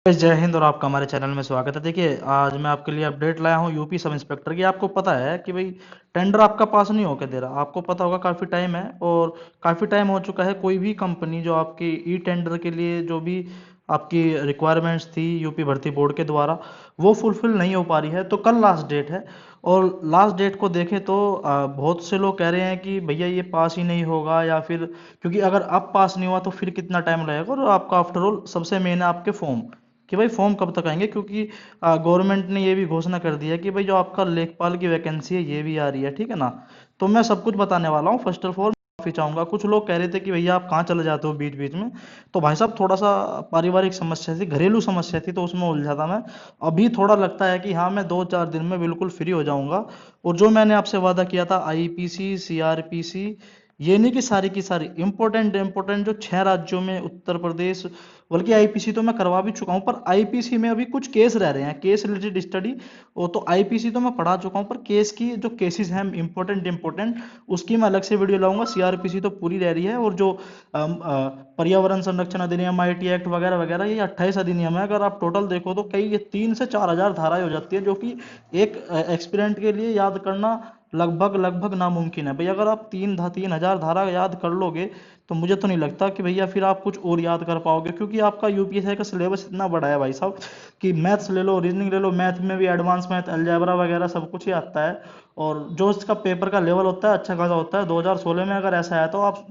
जय हिंद और आपका हमारे चैनल में स्वागत है। देखिए, आज मैं आपके लिए अपडेट लाया हूँ यूपी सब इंस्पेक्टर की। आपको पता है कि भाई टेंडर आपका पास नहीं होकर दे रहा। आपको पता होगा काफ़ी टाइम है और काफ़ी टाइम हो चुका है। कोई भी कंपनी जो आपकी ई टेंडर के लिए जो भी आपकी रिक्वायरमेंट्स थी यूपी भर्ती बोर्ड के द्वारा, वो फुलफिल नहीं हो पा रही है। तो कल लास्ट डेट है और लास्ट डेट को देखें तो बहुत से लोग कह रहे हैं कि भैया ये पास ही नहीं होगा, या फिर क्योंकि अगर अब पास नहीं हुआ तो फिर कितना टाइम लगेगा। और आपका आफ्टर ऑल सबसे मेन है आपके फॉर्म, कि भाई फॉर्म कब तक आएंगे, क्योंकि गवर्नमेंट ने ये भी घोषणा कर दी है कि भाई जो आपका लेखपाल की वैकेंसी है ये भी आ रही है, ठीक है ना। तो मैं सब कुछ बताने वाला हूँ। फर्स्ट ऑफ ऑल माफी चाहूंगा, कुछ लोग कह रहे थे कि भैया आप कहाँ चले जाते हो बीच बीच में। तो भाई साहब थोड़ा सा पारिवारिक समस्या थी, घरेलू समस्या थी, तो उसमें उलझा था मैं। अभी थोड़ा लगता है कि हाँ, मैं 2-4 दिन में बिल्कुल फ्री हो जाऊंगा। और जो मैंने आपसे वादा किया था आईपीसी सीआरपीसी, ये नहीं कि सारी की सारी इंपॉर्टेंट इंपॉर्टेंट जो 6 राज्यों में उत्तर प्रदेश, बल्कि आईपीसी तो मैं करवा भी चुका हूं, पर आईपीसी में अभी कुछ केस रह रहे हैं, केस रिलेटेड स्टडी। वो तो आईपीसी तो मैं पढ़ा चुका हूं, पर केस की जो केसेस हैं इंपॉर्टेंट इंपॉर्टेंट, उसकी मैं अलग से वीडियो लाऊंगा। सीआरपीसी तो पूरी रह रही है। और जो पर्यावरण संरक्षण अधिनियम, आईटी एक्ट वगैरह वगैरह, ये 28 अधिनियम है। अगर आप टोटल देखो तो कई ये 3 से 4 हजार धाराएं हो जाती है, जो कि एक एक्सपीरियंट के लिए याद करना लगभग लगभग नामुमकिन है। भाई अगर आप 3 हजार धारा याद कर लोगे तो मुझे तो नहीं लगता कि भैया फिर आप कुछ और याद कर पाओगे, क्योंकि आपका यूपीएससी का सिलेबस इतना बड़ा है भाई साहब कि मैथ्स ले लो, रीजनिंग ले लो, मैथ में भी एडवांस मैथ, अलजेब्रा वगैरह सब कुछ ही आता है। और जो इसका पेपर का लेवल होता है अच्छा खासा होता है। 2016 में अगर ऐसा आया तो आप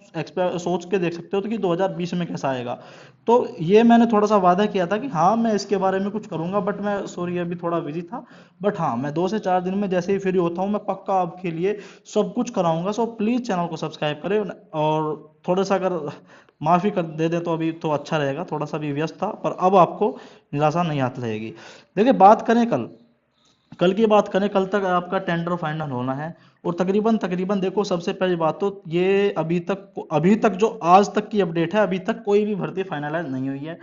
सोच के देख सकते हो तो कि 2020 में कैसा आएगा। तो ये मैंने थोड़ा सा वादा किया था कि हाँ मैं इसके बारे में कुछ करूंगा, बट मैं सॉरी अभी थोड़ा बिजी था। बट हाँ, मैं 2 से 4 दिन में जैसे ही फ्री होता हूँ मैं पक्का आपके लिए सब कुछ कराऊंगा। सो प्लीज़ चैनल को सब्सक्राइब करें। और थोड़ा सा अगर माफ़ी कर दे दे तो अभी तो अच्छा रहेगा। थोड़ा सा भी व्यस्त था, पर अब आपको निराशा नहीं हाथ लगेगी। देखिए, बात करें कल, कल की बात करें, कल तक आपका टेंडर फाइनल होना है। और तकरीबन तकरीबन देखो, सबसे पहली बात तो ये अभी तक जो आज तक की अपडेट है, अभी तक कोई भी भर्ती फाइनलाइज नहीं हुई है।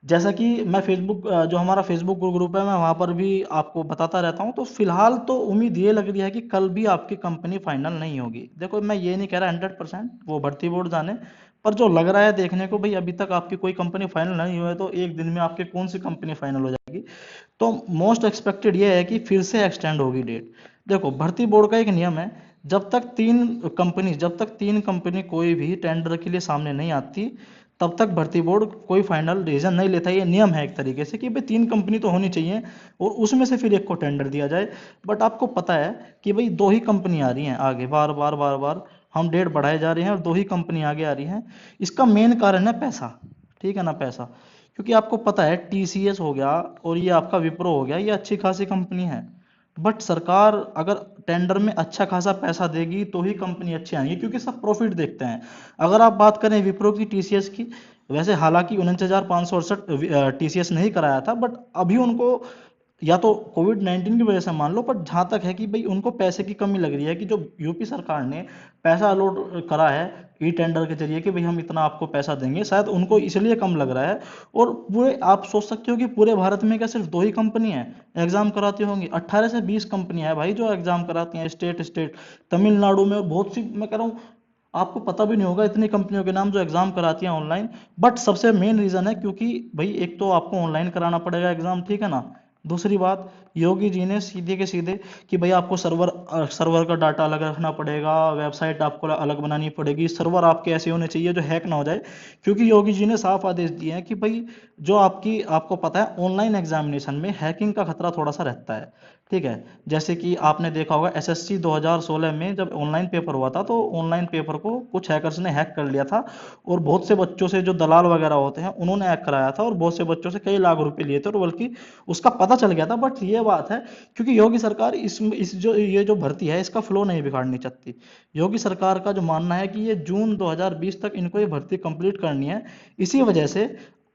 जैसा कि मैं फेसबुक, जो हमारा फेसबुक ग्रुप है, मैं वहाँ पर भी आपको बताता रहता हूँ। तो फिलहाल तो उम्मीद ये लग रही है कि कल भी आपकी कंपनी फाइनल नहीं होगी। देखो, मैं ये नहीं कह रहा 100%, वो भर्ती बोर्ड जाने, पर जो लग रहा है देखने को, भाई अभी तक आपकी कोई कंपनी फाइनल नहीं हुई है, तो एक दिन में आपकी कौन सी कंपनी फाइनल हो जाएगी। तो मोस्ट एक्सपेक्टेड ये है कि फिर से एक्सटेंड होगी डेट। देखो, भर्ती बोर्ड का एक नियम है, जब तक तीन कंपनी कोई भी टेंडर के लिए सामने नहीं आती, तब तक भर्ती बोर्ड कोई फाइनल डिसीजन नहीं लेता। ये नियम है एक तरीके से कि भाई 3 कंपनी तो होनी चाहिए और उसमें से फिर एक को टेंडर दिया जाए। बट आपको पता है कि भाई 2 ही कंपनी आ रही हैं आगे, बार बार बार बार हम डेट बढ़ाए जा रहे हैं और 2 ही कंपनी आगे आ रही हैं। इसका मेन कारण है पैसा, ठीक है ना, पैसा। क्योंकि आपको पता है टीसीएस हो गया और ये आपका विप्रो हो गया, ये अच्छी खासी कंपनी है। बट सरकार अगर टेंडर में अच्छा खासा पैसा देगी तो ही कंपनी अच्छी आएंगी, क्योंकि सब प्रॉफिट देखते हैं। अगर आप बात करें विप्रो की, टीसीएस की, वैसे हालांकि 49,568 टीसीएस नहीं कराया था, बट अभी उनको या तो कोविड-19 की वजह से मान लो, पर जहाँ तक है कि भाई उनको पैसे की कमी लग रही है, कि जो यूपी सरकार ने पैसा अलॉट करा है ई टेंडर के जरिए कि भाई हम इतना आपको पैसा देंगे, शायद उनको इसलिए कम लग रहा है। और पूरे आप सोच सकते हो कि पूरे भारत में क्या सिर्फ 2 ही कंपनी है एग्जाम कराती होंगी? 18 से 20 कंपनियां हैं भाई जो एग्जाम कराती हैं, स्टेट स्टेट। तमिलनाडु में और बहुत सी, मैं कह रहा हूँ आपको पता भी नहीं होगा इतनी कंपनियों के नाम जो एग्जाम कराती हैं ऑनलाइन। बट सबसे मेन रीजन है क्योंकि भाई एक तो आपको ऑनलाइन कराना पड़ेगा एग्जाम, ठीक है ना। दूसरी बात, योगी जी ने सीधे के सीधे कि भाई आपको सर्वर का डाटा अलग रखना पड़ेगा, वेबसाइट आपको अलग बनानी पड़ेगी, सर्वर आपके ऐसे होने चाहिए जो हैक ना हो जाए। क्योंकि योगी जी ने साफ आदेश दिए हैं कि भाई जो आपको पता है ऑनलाइन एग्जामिनेशन में हैकिंग का खतरा थोड़ा सा रहता है, ठीक है। जैसे कि आपने देखा होगा एसएससी 2016 में जब ऑनलाइन पेपर हुआ था, तो ऑनलाइन पेपर को कुछ हैकर्स ने हैक कर लिया था। और बहुत से बच्चों से, जो दलाल वगैरह होते हैं, उन्होंने हैक कराया था और बहुत से बच्चों से कई लाख रुपए लिए थे, और बल्कि उसका पता चल गया था। बट ये बात है, क्योंकि योगी सरकार इस जो ये जो भर्ती है इसका फ्लो नहीं बिगाड़नी चाहती। योगी सरकार का जो मानना है कि ये जून 2020 तक इनको ये भर्ती कंप्लीट करनी है। इसी वजह से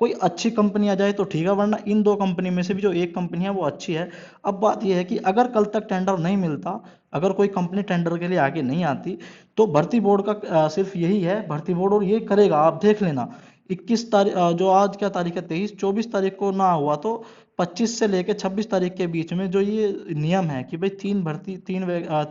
कोई अच्छी कंपनी आ जाए तो ठीक है, वरना इन 2 कंपनी में से भी जो एक कंपनी है वो अच्छी है। अब बात यह है कि अगर कल तक टेंडर नहीं मिलता, अगर कोई कंपनी टेंडर के लिए आगे नहीं आती, तो भर्ती बोर्ड का सिर्फ यही है, भर्ती बोर्ड और ये करेगा, आप देख लेना। 21 तारीख, जो आज क्या तारीख है, 23-24 तारीख को ना हुआ तो 25 से लेकर 26 तारीख के बीच में जो ये नियम है कि भाई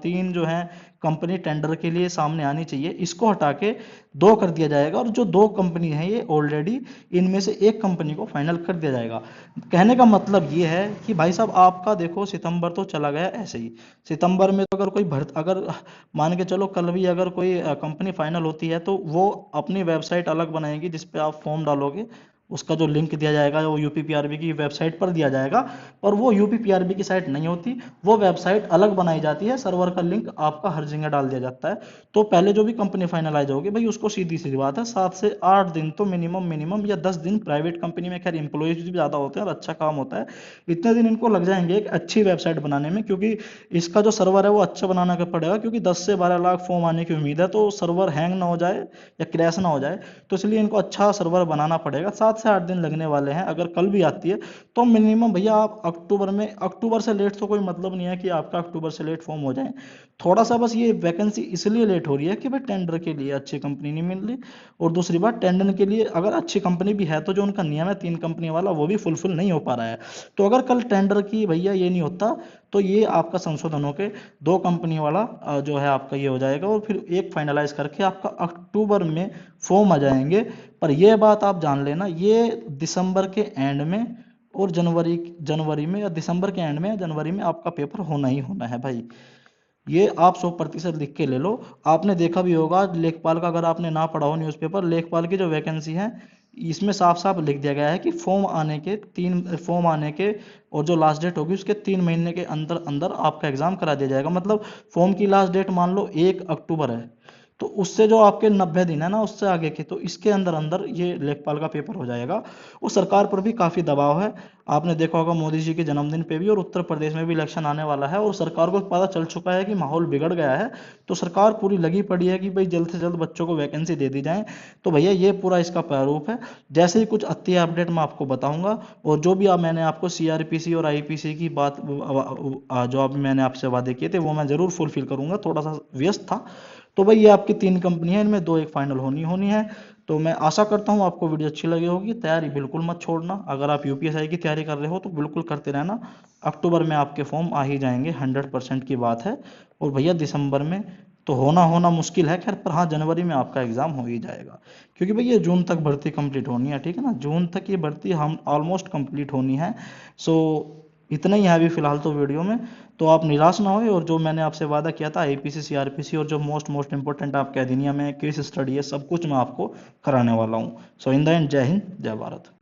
3 जो है कंपनी टेंडर के लिए सामने आनी चाहिए, इसको हटा के 2 कर दिया जाएगा, और जो 2 कंपनी है ये ऑलरेडी इनमें से एक कंपनी को फाइनल कर दिया जाएगा। कहने का मतलब ये है कि भाई साहब आपका देखो सितंबर तो चला गया ऐसे ही। सितंबर में तो अगर कोई अगर मान के चलो कल भी अगर कोई कंपनी फाइनल होती है तो वो अपनी वेबसाइट अलग बनाएगी जिस पे आप फॉर्म डालोगे, उसका जो लिंक दिया जाएगा वो यूपीपीआरबी की वेबसाइट पर दिया जाएगा, और वो यूपीपीआरबी की साइट नहीं होती, वो वेबसाइट अलग बनाई जाती है, सर्वर का लिंक आपका हर जगह डाल दिया जाता है। तो पहले जो भी कंपनी फाइनलाइज होगी भाई उसको सीधी सी बात है 7 से 8 दिन तो मिनिमम या 10 दिन, प्राइवेट कंपनी में खैर एम्प्लॉयज भी ज़्यादा होते हैं और अच्छा काम होता है, इतने दिन इनको लग जाएंगे एक अच्छी वेबसाइट बनाने में, क्योंकि इसका जो सर्वर है वो अच्छा बनाना पड़ेगा, क्योंकि 10 से 12 लाख फॉर्म आने की उम्मीद है, तो सर्वर हैंग ना हो जाए या क्रैश ना हो जाए, तो इसलिए इनको अच्छा सर्वर बनाना पड़ेगा। 7 से 8 दिन लगने वाले हैं, अगर कल भी आती है तो मिनिमम भैया आप अक्टूबर में, अक्टूबर से लेट तो कोई मतलब नहीं है कि आपका अक्टूबर से लेट फॉर्म हो जाए, थोड़ा सा बस ये वैकेंसी इसलिए लेट हो रही है कि भाई टेंडर के लिए अच्छी कंपनी नहीं मिल रही, और दूसरी बात टेंडर के लिए अगर अच्छी कंपनी भी है तो जो उनका नियम है 3 कंपनी वाला वो भी फुलफिल नहीं हो पा रहा है। तो अगर कल टेंडर की भैया ये नहीं होता तो ये आपका संशोधन होके 2 कंपनी वाला जो है आपका ये हो जाएगा, और फिर एक फाइनलाइज करके आपका अक्टूबर में फॉर्म आ जाएंगे। पर ये बात आप जान लेना, ये दिसंबर के एंड में और जनवरी जनवरी में, या दिसंबर के एंड में या जनवरी में आपका पेपर होना ही होना है भाई, ये आप 100% लिख के ले लो। आपने देखा भी होगा लेखपाल का, अगर आपने ना पढ़ा हो न्यूज़पेपर, लेखपाल की जो वैकेंसी है इसमें साफ साफ लिख दिया गया है कि फॉर्म आने के और जो लास्ट डेट होगी उसके 3 महीने के अंदर अंदर आपका एग्जाम करा दिया जाएगा। मतलब फॉर्म की लास्ट डेट मान लो 1 अक्टूबर है, तो उससे जो आपके 90 दिन है ना उससे आगे के, तो इसके अंदर अंदर ये लेखपाल का पेपर हो जाएगा। और सरकार पर भी काफ़ी दबाव है, आपने देखा होगा मोदी जी के जन्मदिन पे भी, और उत्तर प्रदेश में भी इलेक्शन आने वाला है, और सरकार को पता चल चुका है कि माहौल बिगड़ गया है, तो सरकार पूरी लगी पड़ी है कि भाई जल्द से जल्द बच्चों को वैकेंसी दे दी जाए। तो भैया ये पूरा इसका प्रारूप है, जैसे ही कुछ अच्छी अपडेट मैं आपको बताऊंगा, और जो भी मैंने आपको सीआरपीसी और आईपीसी की बात जो अभी मैंने आपसे वादे किए थे वो मैं जरूर फुलफिल करूंगा, थोड़ा सा व्यस्त था। तो भाई ये आपकी 3 कंपनी है, इनमें 2 एक फाइनल होनी होनी है। तो मैं आशा करता हूँ आपको वीडियो अच्छी लगी होगी, तैयारी बिल्कुल मत छोड़ना, अगर आप यूपीएसआई की तैयारी कर रहे हो तो बिल्कुल करते रहना, अक्टूबर में आपके फॉर्म आ ही जाएंगे, 100% की बात है। और भैया दिसंबर में तो होना होना मुश्किल है खैर, पर हाँ जनवरी में आपका एग्जाम हो ही जाएगा, क्योंकि भैया जून तक भर्ती कंप्लीट होनी है, ठीक है ना, जून तक ये भर्ती हम ऑलमोस्ट कंप्लीट होनी है। सो इतना ही है अभी फिलहाल तो वीडियो में, तो आप निराश ना होए, और जो मैंने आपसे वादा किया था आईपीसी सीआरपीसी और जो मोस्ट इंपॉर्टेंट आपके अधिनियम है, केस स्टडी है, सब कुछ मैं आपको कराने वाला हूँ। सो इन द एंड जय हिंद जय भारत।